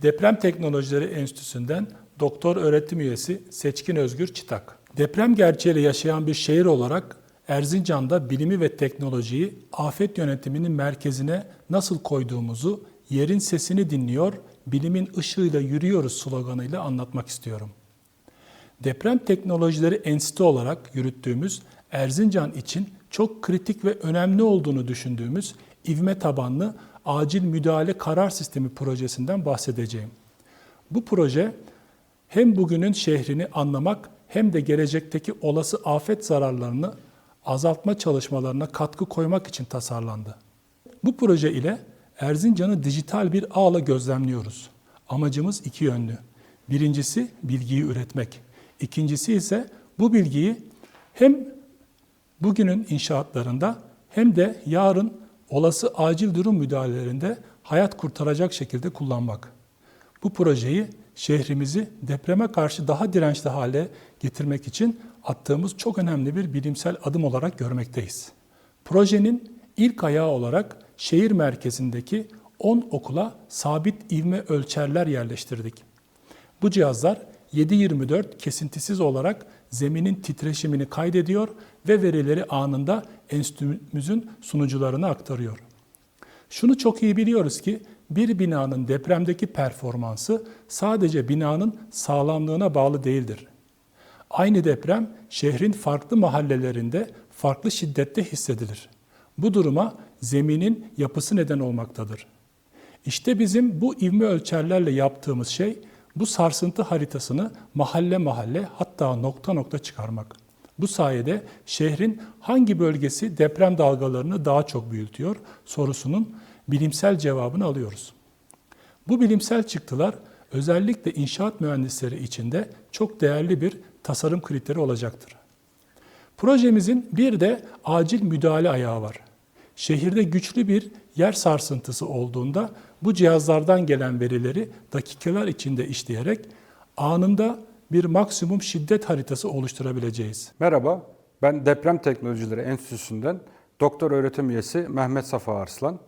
Deprem Teknolojileri Enstitüsü'nden doktor öğretim üyesi Seçkin Özgür Çıtak. Deprem gerçeğiyle yaşayan bir şehir olarak Erzincan'da bilimi ve teknolojiyi afet yönetiminin merkezine nasıl koyduğumuzu yerin sesini dinliyor, bilimin ışığıyla yürüyoruz sloganıyla anlatmak istiyorum. Deprem Teknolojileri Enstitüsü olarak yürüttüğümüz Erzincan için çok kritik ve önemli olduğunu düşündüğümüz ivme tabanlı acil müdahale karar sistemi projesinden bahsedeceğim. Bu proje hem bugünün şehrini anlamak hem de gelecekteki olası afet zararlarını azaltma çalışmalarına katkı koymak için tasarlandı. Bu proje ile Erzincan'ı dijital bir ağla gözlemliyoruz. Amacımız iki yönlü. Birincisi bilgiyi üretmek. İkincisi ise bu bilgiyi hem bugünün inşaatlarında hem de yarın olası acil durum müdahalelerinde hayat kurtaracak şekilde kullanmak. Bu projeyi şehrimizi depreme karşı daha dirençli hale getirmek için attığımız çok önemli bir bilimsel adım olarak görmekteyiz. Projenin ilk ayağı olarak şehir merkezindeki 10 okula sabit ivme ölçerler yerleştirdik. Bu cihazlar 7/24 kesintisiz olarak zeminin titreşimini kaydediyor ve verileri anında enstitümüzün sunucularına aktarıyor. Şunu çok iyi biliyoruz ki bir binanın depremdeki performansı sadece binanın sağlamlığına bağlı değildir. Aynı deprem şehrin farklı mahallelerinde farklı şiddette hissedilir. Bu duruma zeminin yapısı neden olmaktadır. İşte bizim bu ivme ölçerlerle yaptığımız şey bu sarsıntı haritasını mahalle mahalle hatta nokta nokta çıkarmak. Bu sayede şehrin hangi bölgesi deprem dalgalarını daha çok büyütüyor sorusunun bilimsel cevabını alıyoruz. Bu bilimsel çıktılar özellikle inşaat mühendisleri için de çok değerli bir tasarım kriteri olacaktır. Projemizin bir de acil müdahale ayağı var. Şehirde güçlü bir yer sarsıntısı olduğunda bu cihazlardan gelen verileri dakikalar içinde işleyerek anında bir maksimum şiddet haritası oluşturabileceğiz. Merhaba, ben Deprem Teknolojileri Enstitüsü'nden doktor öğretim üyesi Mehmet Safa Arslan.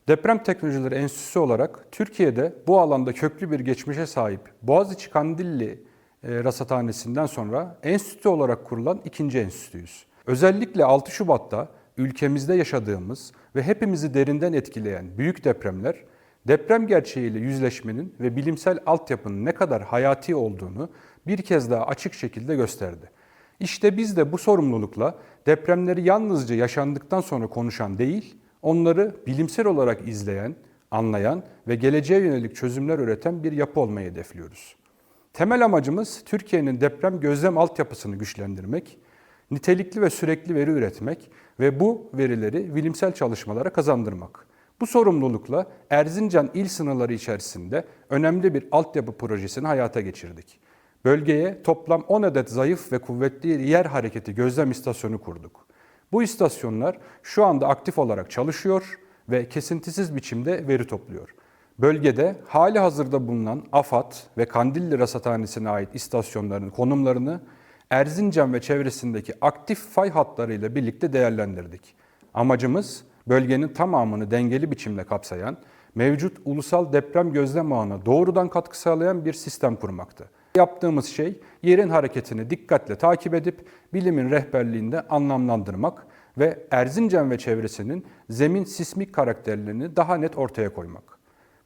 Deprem Teknolojileri Enstitüsü olarak Türkiye'de bu alanda köklü bir geçmişe sahip Boğaziçi Kandilli Rasathanesi'nden sonra enstitü olarak kurulan ikinci enstitüyüz. Özellikle 6 Şubat'ta ülkemizde yaşadığımız ve hepimizi derinden etkileyen büyük depremler, deprem gerçeğiyle yüzleşmenin ve bilimsel altyapının ne kadar hayati olduğunu bir kez daha açık şekilde gösterdi. İşte biz de bu sorumlulukla depremleri yalnızca yaşandıktan sonra konuşan değil, onları bilimsel olarak izleyen, anlayan ve geleceğe yönelik çözümler üreten bir yapı olmayı hedefliyoruz. Temel amacımız Türkiye'nin deprem gözlem altyapısını güçlendirmek, nitelikli ve sürekli veri üretmek ve bu verileri bilimsel çalışmalara kazandırmak. Bu sorumlulukla Erzincan il sınırları içerisinde önemli bir altyapı projesini hayata geçirdik. Bölgeye toplam 10 adet zayıf ve kuvvetli yer hareketi gözlem istasyonu kurduk. Bu istasyonlar şu anda aktif olarak çalışıyor ve kesintisiz biçimde veri topluyor. Bölgede hali hazırda bulunan AFAD ve Kandilli Rasathanesi'ne ait istasyonların konumlarını Erzincan ve çevresindeki aktif fay hatlarıyla birlikte değerlendirdik. Amacımız bölgenin tamamını dengeli biçimde kapsayan, mevcut ulusal deprem gözlem ağına doğrudan katkı sağlayan bir sistem kurmaktı. Yaptığımız şey yerin hareketini dikkatle takip edip bilimin rehberliğinde anlamlandırmak ve Erzincan ve çevresinin zemin sismik karakterlerini daha net ortaya koymak.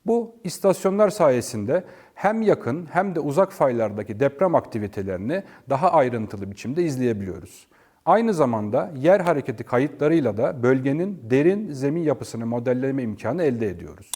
Bu istasyonlar sayesinde hem yakın hem de uzak faylardaki deprem aktivitelerini daha ayrıntılı biçimde izleyebiliyoruz. Aynı zamanda yer hareketi kayıtlarıyla da bölgenin derin zemin yapısını modelleme imkanı elde ediyoruz.